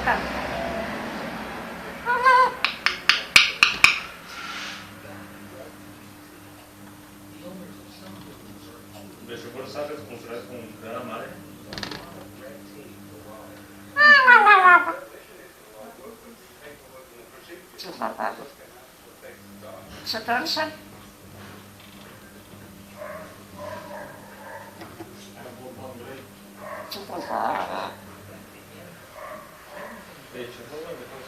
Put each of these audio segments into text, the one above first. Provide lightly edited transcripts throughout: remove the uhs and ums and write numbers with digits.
kan. Deixa eu forçar as consonantes com grama, né? Você dança? Deixa eu falar depois.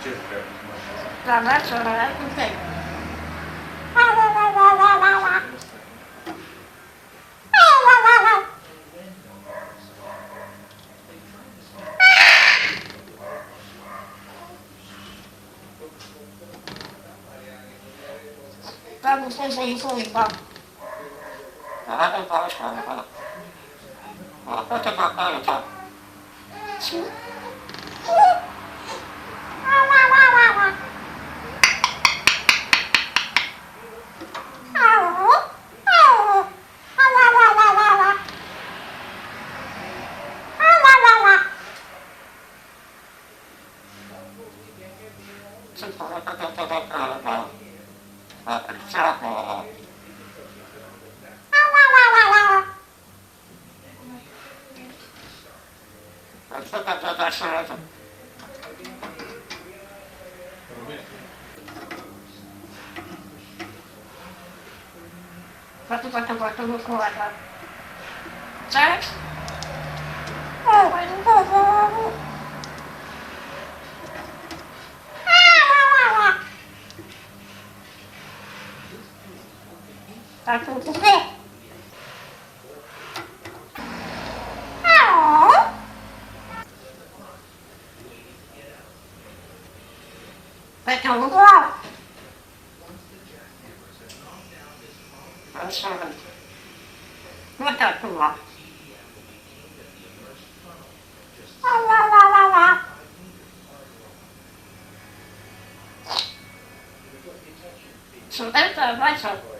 Tira o pé mais. Pra lá, chorar, não tem. Pra não fazer isso aí, tá? Sim. Bota no corda. Certo? Tá tudo bem? Vai ter um gol. Muita tua. Silvestre, vai só.